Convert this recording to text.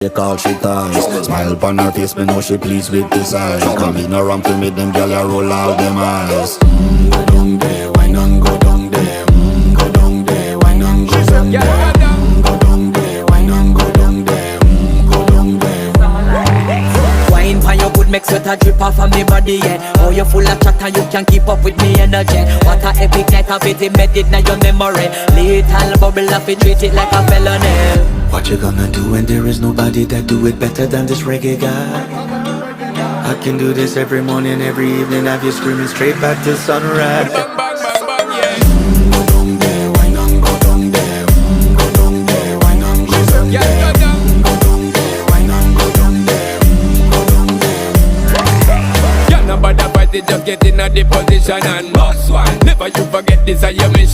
They call she ties. Smile upon her face, me know she pleased with this eyes. Come in around to meet them girl, you roll out them eyes. Go down there, why not go down there? Go down there, why not go down there? Go down there, why not go down there? Go down there. Wine pan your good, make sweat a drip off of me body, yeah. Oh, you full of chatter, you can keep up with me energy. What a epic night of it, embedded in your memory. Little bubble of it, treat it like a felony. What you gonna do when there is nobody that do it better than this reggae guy? I can do this every morning, every evening, have you screaming straight back to sunrise. Bang, bang, bang, bang, yeah. Go down there, why not go down there? Go down there, why not go down there? Yeah, go down. Go down there, why not go down there? Go down there. Yeah, nobody fight it, just get in a the position and boss one. Never you forget this is your mission.